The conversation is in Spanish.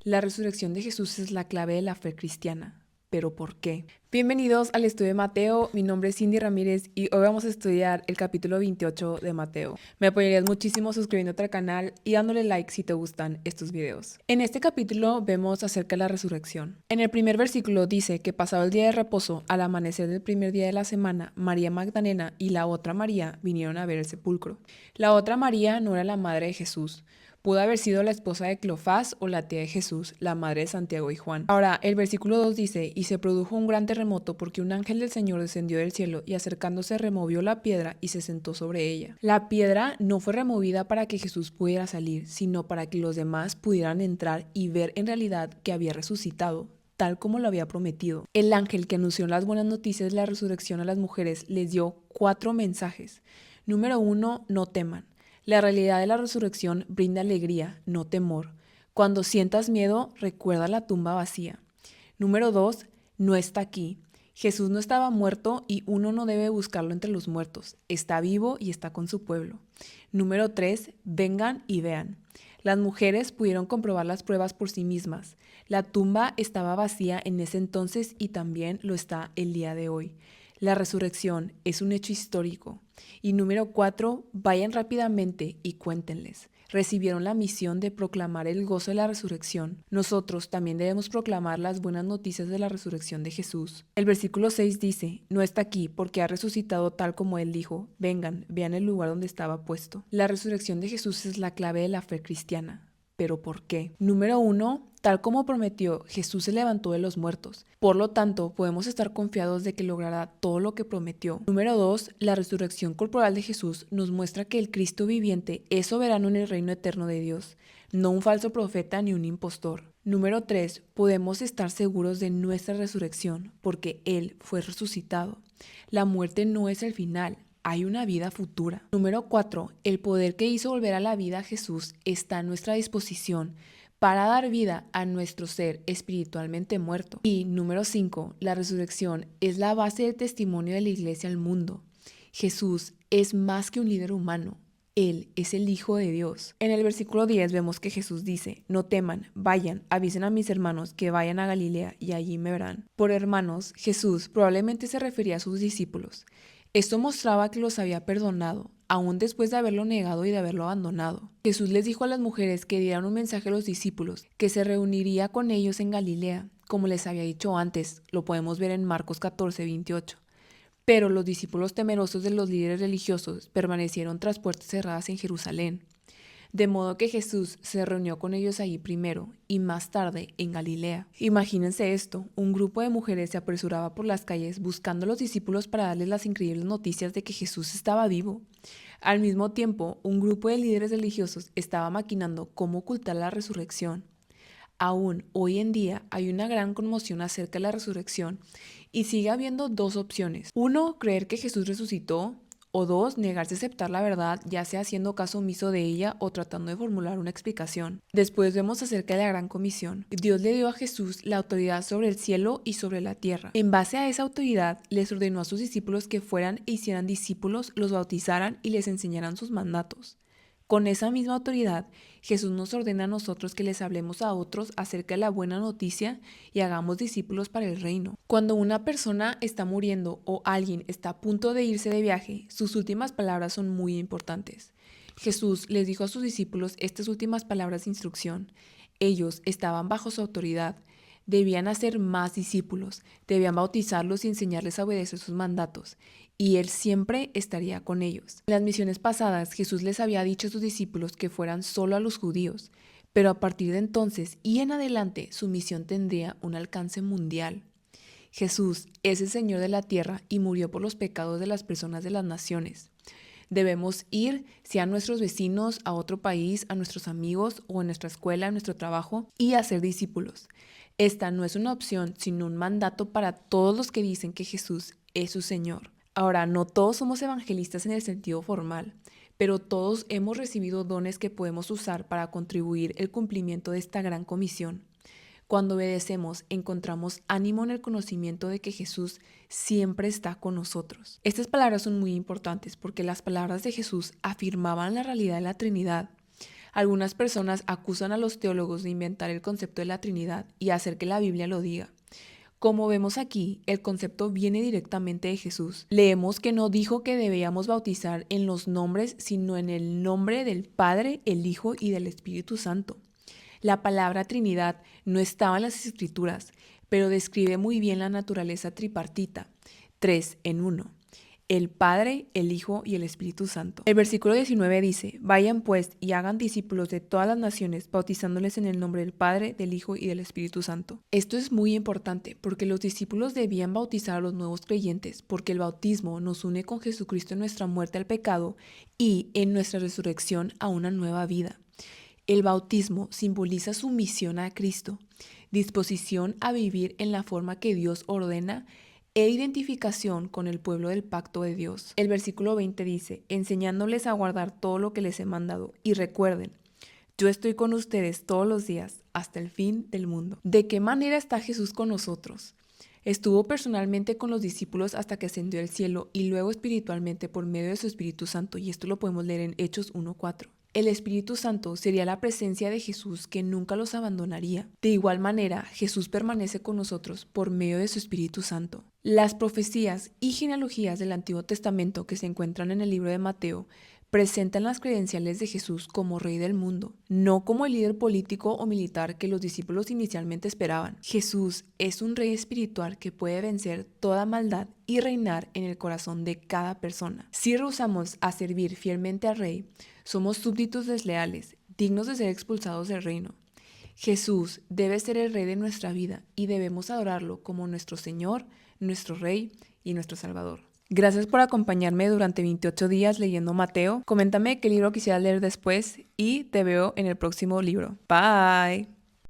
La resurrección de Jesús es la clave de la fe cristiana. ¿Pero por qué? Bienvenidos al estudio de Mateo, mi nombre es Cindy Ramírez y hoy vamos a estudiar el capítulo 28 de Mateo. Me apoyarías muchísimo suscribiéndote al canal y dándole like si te gustan estos videos. En este capítulo vemos acerca de la resurrección. En el primer versículo dice que pasado el día de reposo, al amanecer del primer día de la semana, María Magdalena y la otra María vinieron a ver el sepulcro. La otra María no era la madre de Jesús. Pudo haber sido la esposa de Cleofás o la tía de Jesús, la madre de Santiago y Juan. Ahora, el versículo 2 dice, y se produjo un gran terremoto porque un ángel del Señor descendió del cielo y acercándose removió la piedra y se sentó sobre ella. La piedra no fue removida para que Jesús pudiera salir, sino para que los demás pudieran entrar y ver en realidad que había resucitado, tal como lo había prometido. El ángel que anunció las buenas noticias de la resurrección a las mujeres les dio 4 mensajes. Número 1, no teman. La realidad de la resurrección brinda alegría, no temor. Cuando sientas miedo, recuerda la tumba vacía. Número 2, no está aquí. Jesús no estaba muerto y uno no debe buscarlo entre los muertos. Está vivo y está con su pueblo. Número 3, vengan y vean. Las mujeres pudieron comprobar las pruebas por sí mismas. La tumba estaba vacía en ese entonces y también lo está el día de hoy. La resurrección es un hecho histórico. Y número 4, vayan rápidamente y cuéntenles. Recibieron la misión de proclamar el gozo de la resurrección. Nosotros también debemos proclamar las buenas noticias de la resurrección de Jesús. El versículo 6 dice, no está aquí porque ha resucitado tal como él dijo. Vengan, vean el lugar donde estaba puesto. La resurrección de Jesús es la clave de la fe cristiana. ¿Pero por qué? Número 1, tal como prometió, Jesús se levantó de los muertos. Por lo tanto, podemos estar confiados de que logrará todo lo que prometió. Número 2, la resurrección corporal de Jesús nos muestra que el Cristo viviente es soberano en el reino eterno de Dios, no un falso profeta ni un impostor. Número 3, podemos estar seguros de nuestra resurrección porque Él fue resucitado. La muerte no es el final. Hay una vida futura. Número 4. El poder que hizo volver a la vida a Jesús está a nuestra disposición para dar vida a nuestro ser espiritualmente muerto. Y número 5. La resurrección es la base del testimonio de la iglesia al mundo. Jesús es más que un líder humano. Él es el Hijo de Dios. En el versículo 10 vemos que Jesús dice, no teman, vayan, avisen a mis hermanos que vayan a Galilea y allí me verán. Por hermanos, Jesús probablemente se refería a sus discípulos. Esto mostraba que los había perdonado, aún después de haberlo negado y de haberlo abandonado. Jesús les dijo a las mujeres que dieran un mensaje a los discípulos, que se reuniría con ellos en Galilea, como les había dicho antes, lo podemos ver en Marcos 14:28. Pero los discípulos temerosos de los líderes religiosos permanecieron tras puertas cerradas en Jerusalén. De modo que Jesús se reunió con ellos allí primero y más tarde en Galilea. Imagínense esto, un grupo de mujeres se apresuraba por las calles buscando a los discípulos para darles las increíbles noticias de que Jesús estaba vivo. Al mismo tiempo, un grupo de líderes religiosos estaba maquinando cómo ocultar la resurrección. Aún hoy en día hay una gran conmoción acerca de la resurrección y sigue habiendo 2 opciones. 1, creer que Jesús resucitó. O 2, negarse a aceptar la verdad, ya sea haciendo caso omiso de ella o tratando de formular una explicación. Después vemos acerca de la gran comisión. Dios le dio a Jesús la autoridad sobre el cielo y sobre la tierra. En base a esa autoridad, les ordenó a sus discípulos que fueran e hicieran discípulos, los bautizaran y les enseñaran sus mandatos. Con esa misma autoridad, Jesús nos ordena a nosotros que les hablemos a otros acerca de la buena noticia y hagamos discípulos para el reino. Cuando una persona está muriendo o alguien está a punto de irse de viaje, sus últimas palabras son muy importantes. Jesús les dijo a sus discípulos estas últimas palabras de instrucción. Ellos estaban bajo su autoridad. Debían hacer más discípulos, debían bautizarlos y enseñarles a obedecer sus mandatos, y Él siempre estaría con ellos. En las misiones pasadas, Jesús les había dicho a sus discípulos que fueran solo a los judíos, pero a partir de entonces y en adelante su misión tendría un alcance mundial. Jesús es el Señor de la tierra y murió por los pecados de las personas de las naciones. Debemos ir, sea a nuestros vecinos, a otro país, a nuestros amigos o en nuestra escuela, en nuestro trabajo, y hacer discípulos. Esta no es una opción, sino un mandato para todos los que dicen que Jesús es su Señor. Ahora, no todos somos evangelistas en el sentido formal, pero todos hemos recibido dones que podemos usar para contribuir al cumplimiento de esta gran comisión. Cuando obedecemos, encontramos ánimo en el conocimiento de que Jesús siempre está con nosotros. Estas palabras son muy importantes porque las palabras de Jesús afirmaban la realidad de la Trinidad. Algunas personas acusan a los teólogos de inventar el concepto de la Trinidad y hacer que la Biblia lo diga. Como vemos aquí, el concepto viene directamente de Jesús. Leemos que no dijo que debíamos bautizar en los nombres, sino en el nombre del Padre, el Hijo y del Espíritu Santo. La palabra Trinidad no estaba en las Escrituras, pero describe muy bien la naturaleza tripartita, 3 en 1. El Padre, el Hijo y el Espíritu Santo. El versículo 19 dice, vayan pues y hagan discípulos de todas las naciones, bautizándoles en el nombre del Padre, del Hijo y del Espíritu Santo. Esto es muy importante porque los discípulos debían bautizar a los nuevos creyentes, porque el bautismo nos une con Jesucristo en nuestra muerte al pecado y en nuestra resurrección a una nueva vida. El bautismo simboliza sumisión a Cristo, disposición a vivir en la forma que Dios ordena e identificación con el pueblo del pacto de Dios. El versículo 20 dice, enseñándoles a guardar todo lo que les he mandado. Y recuerden, yo estoy con ustedes todos los días hasta el fin del mundo. ¿De qué manera está Jesús con nosotros? Estuvo personalmente con los discípulos hasta que ascendió al cielo y luego espiritualmente por medio de su Espíritu Santo, y esto lo podemos leer en Hechos 1:4. El Espíritu Santo sería la presencia de Jesús que nunca los abandonaría. De igual manera, Jesús permanece con nosotros por medio de su Espíritu Santo. Las profecías y genealogías del Antiguo Testamento que se encuentran en el libro de Mateo presentan las credenciales de Jesús como Rey del mundo, no como el líder político o militar que los discípulos inicialmente esperaban. Jesús es un Rey espiritual que puede vencer toda maldad y reinar en el corazón de cada persona. Si rehusamos a servir fielmente al Rey, somos súbditos desleales, dignos de ser expulsados del reino. Jesús debe ser el Rey de nuestra vida y debemos adorarlo como nuestro Señor, nuestro Rey y nuestro Salvador. Gracias por acompañarme durante 28 días leyendo Mateo. Coméntame qué libro quisieras leer después y te veo en el próximo libro. Bye.